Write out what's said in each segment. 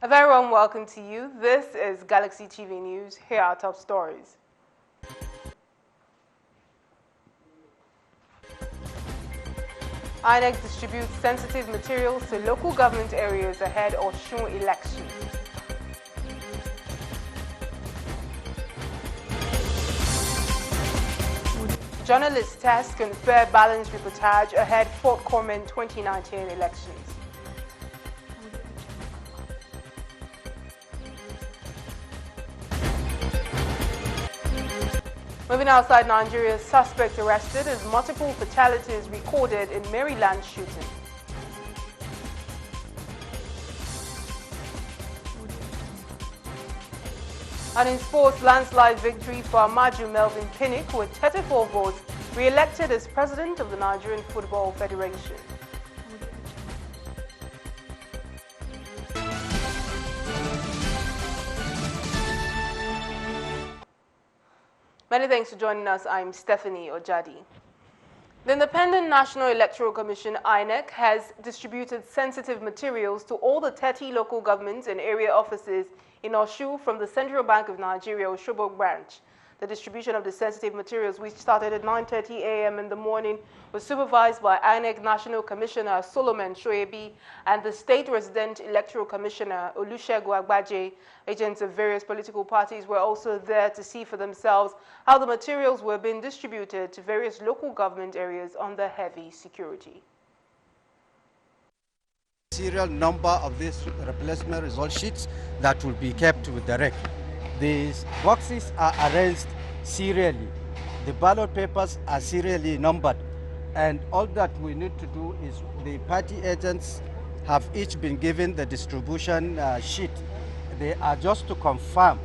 A very warm welcome to you. This is Galaxy TV News. Here are our top stories. INEC distributes sensitive materials to local government areas ahead of Osun elections. Journalists test confer balanced reportage ahead forthcoming 2019 elections. Moving outside Nigeria, suspect arrested as multiple fatalities recorded in Maryland shooting. And in sports, landslide victory for Amaju Melvin Pinnick with 34 votes, re-elected as president of the Nigerian Football Federation. Many thanks for joining us. I'm Stephanie Ojadi. The Independent National Electoral Commission, INEC, has distributed sensitive materials to all the 30 local governments and area offices in Osun from the Central Bank of Nigeria, Osogbo branch. The distribution of the sensitive materials, which started at 9:30 a.m. in the morning, was supervised by INEC National Commissioner Solomon Shoebi and the State Resident Electoral Commissioner Olusegun Agbaje. Agents of various political parties were also there to see for themselves how the materials were being distributed to various local government areas under heavy security. Serial number of these replacement result sheets that will be kept with the REC. These boxes are arranged serially. The ballot papers are serially numbered. And all that we need to do is the party agents have each been given the distribution sheet. They are just to confirm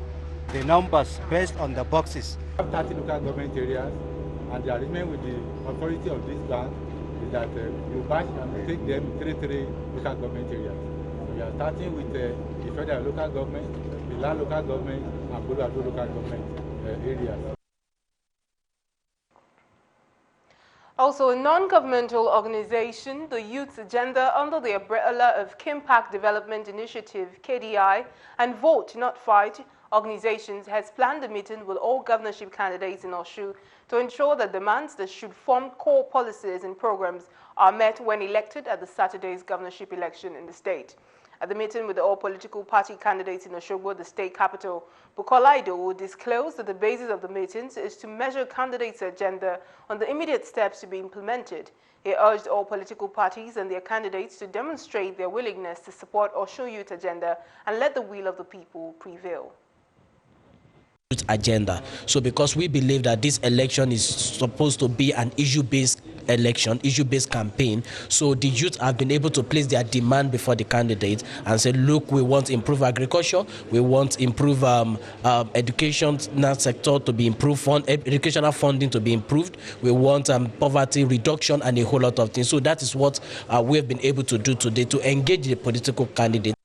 the numbers based on the boxes. 30 local government areas, and the arrangement with the authority of this bank is that you batch and take them 33 local government areas. So we are starting with the federal local government, the land local government, and Bodo local government areas. Also, a non-governmental organization, the Youth Agenda, under the umbrella of Kimpact Development Initiative, KDI, and Vote Not Fight organizations, has planned a meeting with all governorship candidates in Osun to ensure that demands that should form core policies and programs are met when elected at the Saturday's governorship election in the state. At the meeting with all political party candidates in Osogbo, the state capital, Bukola Idowu disclosed that the basis of the meetings is to measure candidates' agenda on the immediate steps to be implemented. He urged all political parties and their candidates to demonstrate their willingness to support Osun Youth Agenda and let the will of the people prevail. Agenda. So because we believe that this election is supposed to be an issue-based election, issue-based campaign, so the youth have been able to place their demand before the candidates and say, look, we want to improve agriculture, we want to improve education sector to be improved, educational funding to be improved, we want poverty reduction and a whole lot of things. So that is what we have been able to do today to engage the political candidates.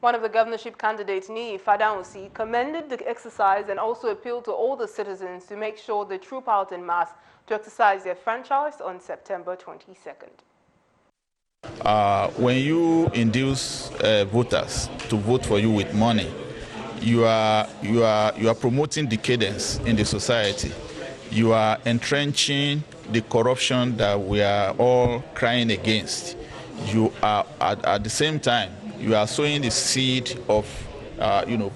One of the governorship candidates, Nii Fadansi, commended the exercise and also appealed to all the citizens to make sure they troop out en masse to exercise their franchise on September 22nd. When you induce voters to vote for you with money, you are promoting decadence in the society. You are entrenching the corruption that we are all crying against. You are at the same time, you are sowing the seed of,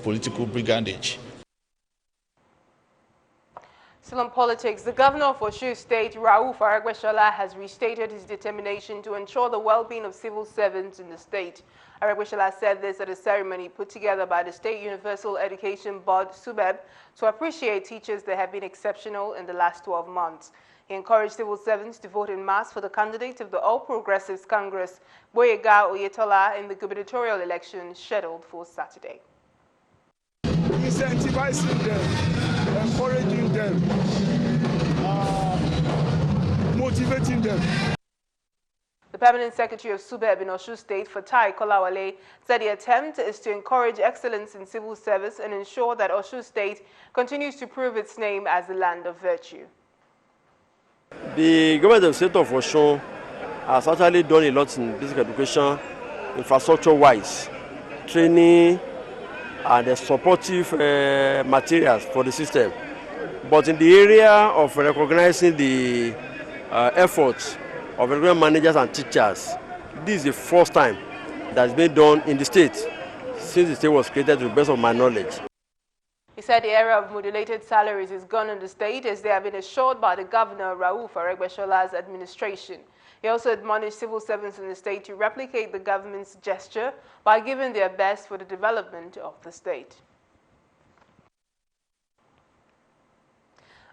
political brigandage. Still on politics, the governor of Osun State, Rauf Aregbesola, has restated his determination to ensure the well-being of civil servants in the state. Aregbesola said this at a ceremony put together by the State Universal Education Board, SUBEB, to appreciate teachers that have been exceptional in the last 12 months. He encouraged civil servants to vote en masse for the candidate of the All Progressives Congress, Boyega Oyetola, in the gubernatorial election scheduled for Saturday. Incentivizing them, encouraging them, motivating them. The Permanent Secretary of SUBEB in Osun State, Fatai Kolawale, said the attempt is to encourage excellence in civil service and ensure that Osun State continues to prove its name as the land of virtue. The government of the state of Osun has actually done a lot in basic education, infrastructure-wise, training and the supportive materials for the system. But in the area of recognizing the efforts of education managers and teachers, this is the first time that's been done in the state since the state was created, to the best of my knowledge. He said the era of modulated salaries is gone in the state, as they have been assured by the governor, Rauf Aregbesol's administration. He also admonished civil servants in the state to replicate the government's gesture by giving their best for the development of the state.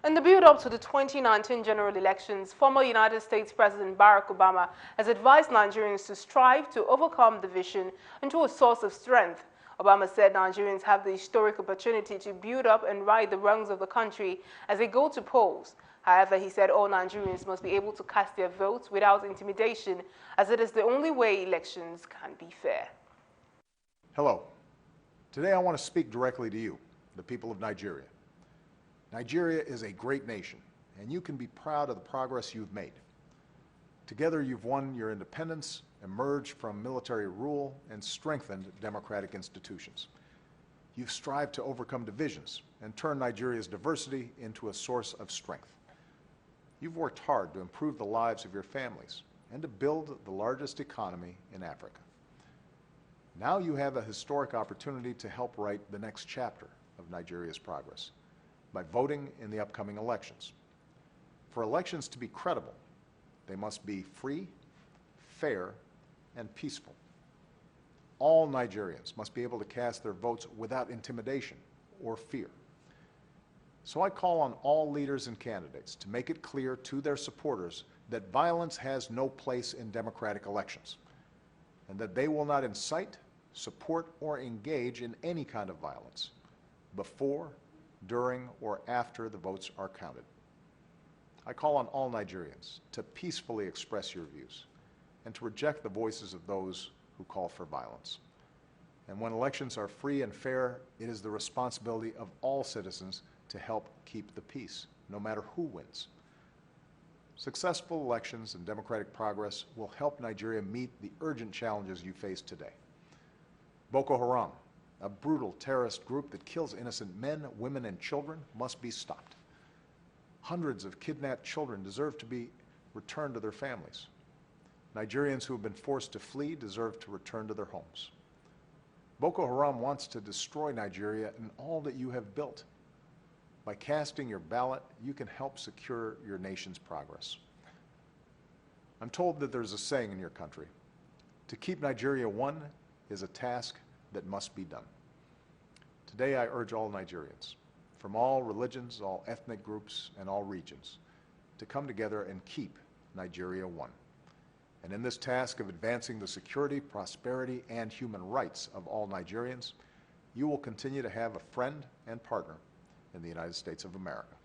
In the build-up to the 2019 general elections, former United States President Barack Obama has advised Nigerians to strive to overcome division into a source of strength. Obama said Nigerians have the historic opportunity to build up and right the wrongs of the country as they go to polls. However, he said all Nigerians must be able to cast their votes without intimidation, as it is the only way elections can be fair. Hello. Today I want to speak directly to you, the people of Nigeria. Nigeria is a great nation, and you can be proud of the progress you've made. Together you've won your independence, emerged from military rule, and strengthened democratic institutions. You've strived to overcome divisions and turn Nigeria's diversity into a source of strength. You've worked hard to improve the lives of your families and to build the largest economy in Africa. Now you have a historic opportunity to help write the next chapter of Nigeria's progress by voting in the upcoming elections. For elections to be credible, they must be free, fair, and peaceful. All Nigerians must be able to cast their votes without intimidation or fear. So I call on all leaders and candidates to make it clear to their supporters that violence has no place in democratic elections, and that they will not incite, support, or engage in any kind of violence before, during, or after the votes are counted. I call on all Nigerians to peacefully express your views and to reject the voices of those who call for violence. And when elections are free and fair, it is the responsibility of all citizens to help keep the peace, no matter who wins. Successful elections and democratic progress will help Nigeria meet the urgent challenges you face today. Boko Haram, a brutal terrorist group that kills innocent men, women, and children, must be stopped. Hundreds of kidnapped children deserve to be returned to their families. Nigerians who have been forced to flee deserve to return to their homes. Boko Haram wants to destroy Nigeria and all that you have built. By casting your ballot, you can help secure your nation's progress. I'm told that there's a saying in your country, to keep Nigeria one is a task that must be done. Today I urge all Nigerians, from all religions, all ethnic groups, and all regions, to come together and keep Nigeria one. And in this task of advancing the security, prosperity, and human rights of all Nigerians, you will continue to have a friend and partner in the United States of America.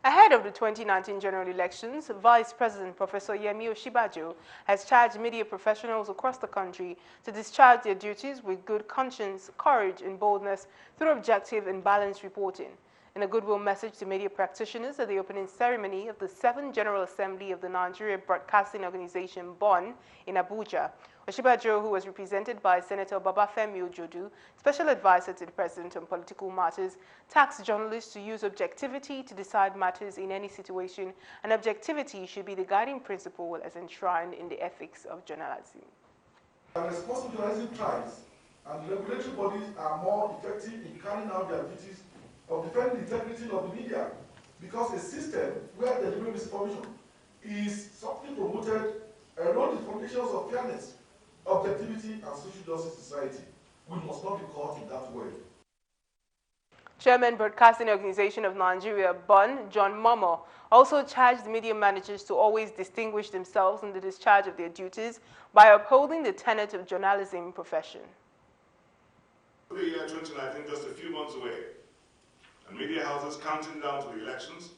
Ahead of the 2019 general elections, Vice President Professor Yemi Osinbajo has charged media professionals across the country to discharge their duties with good conscience, courage, and boldness through objective and balanced reporting. In a goodwill message to media practitioners at the opening ceremony of the 7th General Assembly of the Nigeria Broadcasting Organization, BON, in Abuja, Osinbajo, who was represented by Senator Babafemi Ojodu, Special Advisor to the President on Political Matters, tasked journalists to use objectivity to decide matters in any situation, and objectivity should be the guiding principle as enshrined in the ethics of journalism. Responsible journalism thrives, and regulatory bodies are more effective in carrying out their duties of defending the integrity of the media, because a system where deliberate misinformation is something promoted erodes the foundations of fairness, objectivity, and social justice society. We must not be caught in that way. Chairman Broadcasting Organization of Nigeria, BON, John Momo, also charged media managers to always distinguish themselves in the discharge of their duties by upholding the tenet of journalism profession. The year 2019 just a few months away, and media houses counting down to the elections,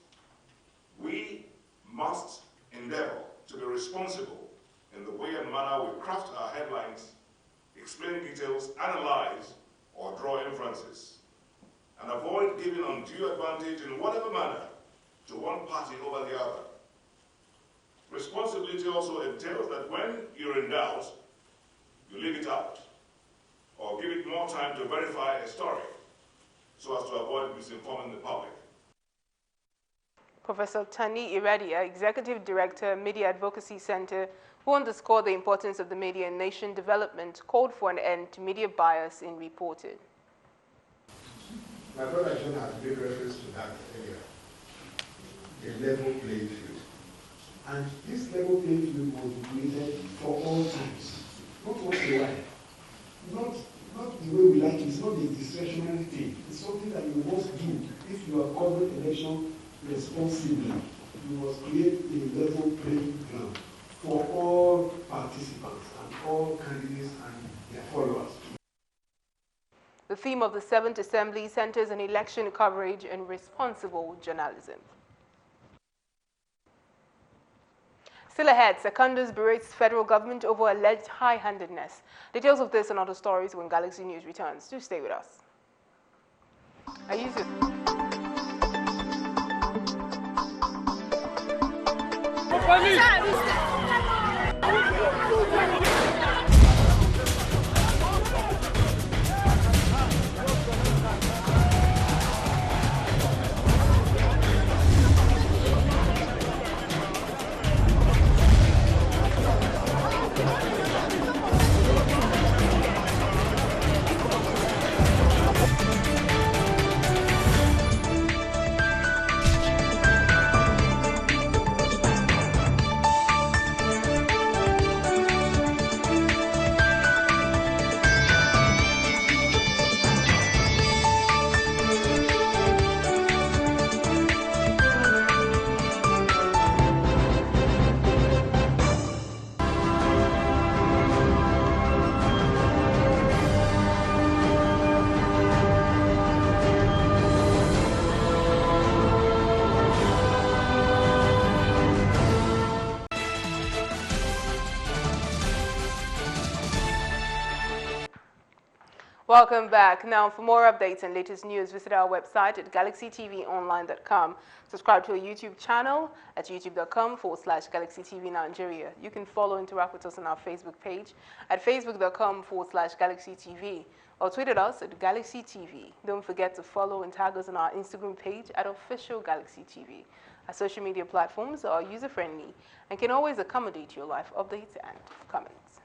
we must endeavor to be responsible in the way and manner we craft our headlines, explain details, analyze, or draw inferences, and avoid giving undue advantage in whatever manner to one party over the other. Responsibility also entails that when you're in doubt, you leave it out or give it more time to verify a story so as to avoid misinforming the public. Professor Tani Iradia, Executive Director, Media Advocacy Center, who underscored the importance of the media in nation development, called for an end to media bias in reporting. My brother John has made reference to that earlier, a level playing field. And this level playing field was created for all times, not once in a while. Not the way we like it. It's not a discretionary thing. It's something that you must do if you are covering election responsibly. You must create a level playing ground for all participants and all candidates and their followers. The theme of the 7th Assembly centers on election coverage and responsible journalism. Still ahead, Secondus berates federal government over alleged high-handedness. Details of this and other stories when Galaxy News returns. Do stay with us. I use it. Welcome back. Now, for more updates and latest news, visit our website at galaxytvonline.com. Subscribe to our YouTube channel at youtube.com/GalaxyTV Nigeria. You can follow and interact with us on our Facebook page at facebook.com/GalaxyTV or tweet at us at GalaxyTV. Don't forget to follow and tag us on our Instagram page at Official Galaxy TV. Our social media platforms are user-friendly and can always accommodate your live updates and comments.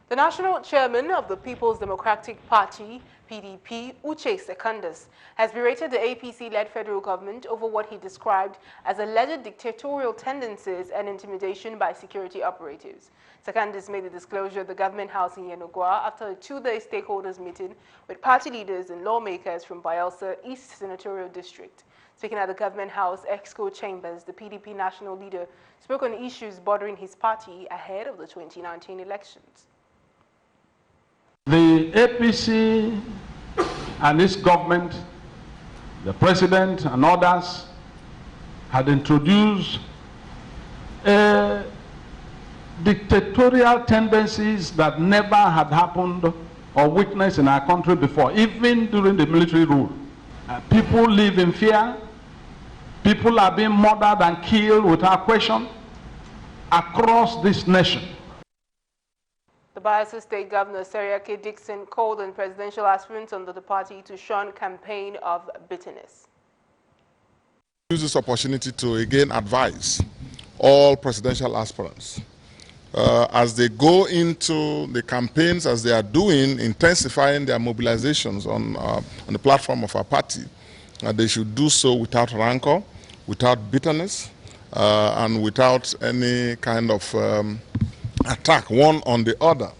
The national chairman of the People's Democratic Party, PDP, Uche Secondus, has berated the APC-led federal government over what he described as alleged dictatorial tendencies and intimidation by security operatives. Secondus made the disclosure at the government house in Yenogwa after a two-day stakeholders meeting with party leaders and lawmakers from Bayelsa East Senatorial District. Speaking at the government house Exco chambers, the PDP national leader spoke on issues bothering his party ahead of the 2019 elections. The APC and its government, the president and others, had introduced dictatorial tendencies that never had happened or witnessed in our country before, even during the military rule. People live in fear. People are being murdered and killed without question across this nation. The Bayelsa State Governor, Seriake Dixon, called on presidential aspirants under the party to shun campaign of bitterness. Use this opportunity to again advise all presidential aspirants as they go into the campaigns, as they are doing, intensifying their mobilizations on the platform of our party. They should do so without rancor, without bitterness, and without any kind of attack one on the other.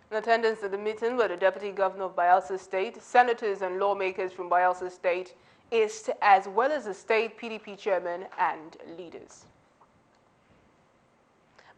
In attendance at the meeting were the Deputy Governor of Bayelsa State, senators and lawmakers from Bayelsa State East, as well as the state PDP chairman and leaders.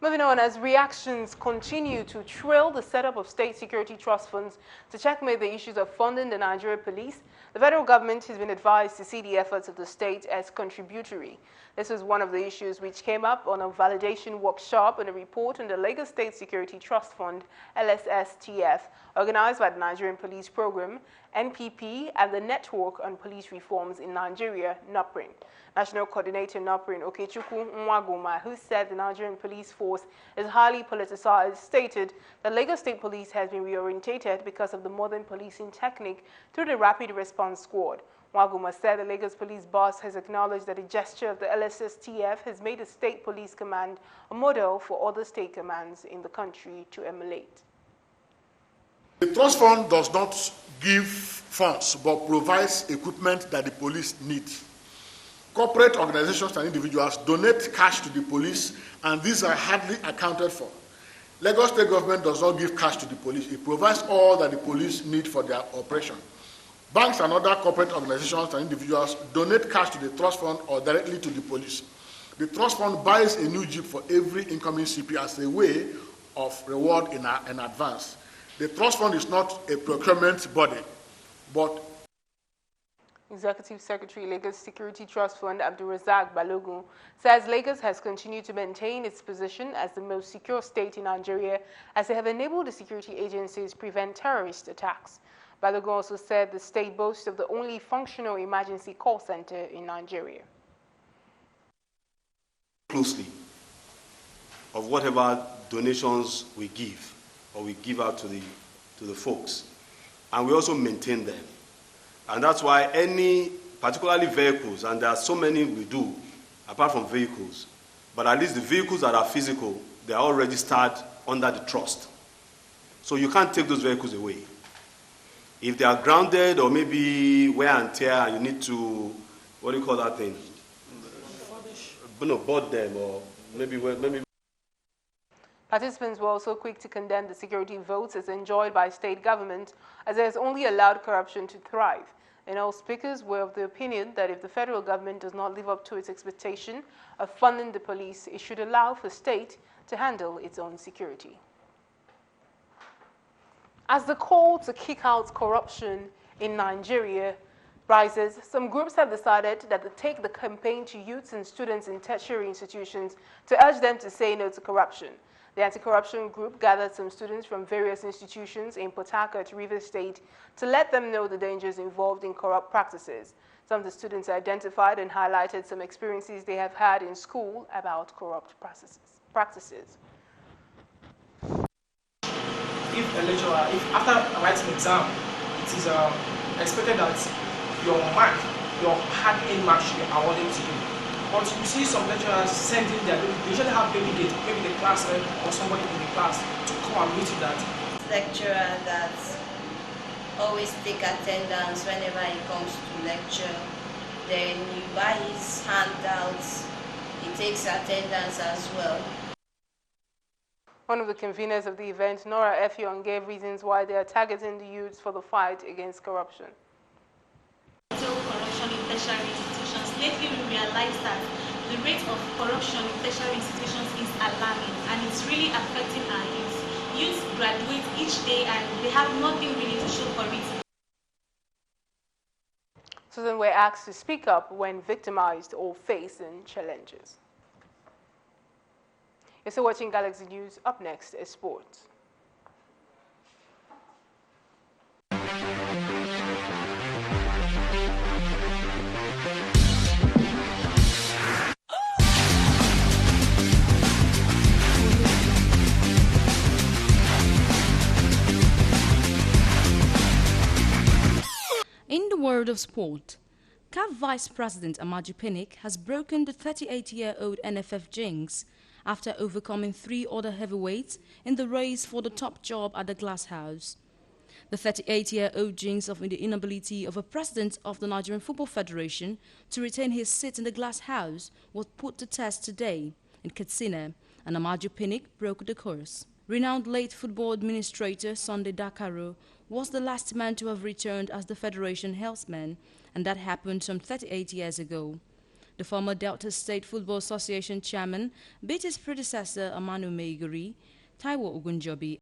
Moving on, as reactions continue to trail the setup of state security trust funds to checkmate the issues of funding the Nigerian police, the federal government has been advised to see the efforts of the state as contributory. This was one of the issues which came up on a validation workshop and a report on the Lagos State Security Trust Fund, LSSTF, organized by the Nigerian Police Program, NPP, and the Network on Police Reforms in Nigeria, NUPRIN. National Coordinator NUPRIN, Okechukwu Nwagoma, who said the Nigerian police force is highly politicized, stated that Lagos State Police has been reorientated because of the modern policing technique through the Rapid Response Squad. Nwagoma said the Lagos Police boss has acknowledged that the gesture of the LSSTF has made the State Police Command a model for other state commands in the country to emulate. The trust fund does not give funds but provides equipment that the police need. Corporate organizations and individuals donate cash to the police, and these are hardly accounted for. Lagos State government does not give cash to the police. It provides all that the police need for their operation. Banks and other corporate organizations and individuals donate cash to the trust fund or directly to the police. The trust fund buys a new jeep for every incoming CP as a way of reward in advance. The trust fund is not a procurement body, but Executive Secretary, Lagos Security Trust Fund, Abdulrazak Balogun, says Lagos has continued to maintain its position as the most secure state in Nigeria as they have enabled the security agencies prevent terrorist attacks. Balogun also said the state boasts of the only functional emergency call center in Nigeria. Closely of whatever donations we give or we give out to the folks, and we also maintain them. And that's why any, particularly vehicles, and there are so many we do, apart from vehicles, but at least the vehicles that are physical, they are all registered under the trust. So you can't take those vehicles away. If they are grounded or maybe wear and tear, and you need to, what do you call that thing? Board them, or maybe. Participants were also quick to condemn the security votes as enjoyed by state government, as it has only allowed corruption to thrive. And all speakers were of the opinion that if the federal government does not live up to its expectation of funding the police, it should allow for state to handle its own security. As the call to kick out corruption in Nigeria rises, some groups have decided that they take the campaign to youths and students in tertiary institutions to urge them to say no to corruption. The anti-corruption group gathered some students from various institutions in Port Harcourt, Rivers State, to let them know the dangers involved in corrupt practices. Some of the students identified and highlighted some experiences they have had in school about corrupt practices. If a lecturer, after writing an exam, it is expected that your mark, your hard-earned mark should be awarded to you. But you see some lecturers sending they usually have delegate, maybe the class head or somebody in the class to come and meet that. Lecturer that always take attendance whenever he comes to lecture. Then you buy his handouts, he takes attendance as well. One of the conveners of the event, Nora Effiong, gave reasons why they are targeting the youths for the fight against corruption. Corruption in tertiary institutions. Lately, we realized that the rate of corruption in tertiary institutions is alarming, and it's really affecting our youth. Youth graduate each day, and they have nothing really to show for it. So then we're asked to speak up when victimized or facing challenges. You're still watching Galaxy News. Up next is sports. In the world of sport, CAF Vice President Amaju Pinnick has broken the 38-year-old NFF jinx after overcoming 3 other heavyweights in the race for the top job at the Glass House. The 38-year-old jinx of the inability of a president of the Nigerian Football Federation to retain his seat in the Glass House was put to test today in Katsina, and Amaju Pinnick broke the course. Renowned late football administrator Sunday Dakaro was the last man to have returned as the Federation helmsman, and that happened some 38 years ago. The former Delta State Football Association chairman beat his predecessor Amanu Meigari, Taiwo Ogunjobi,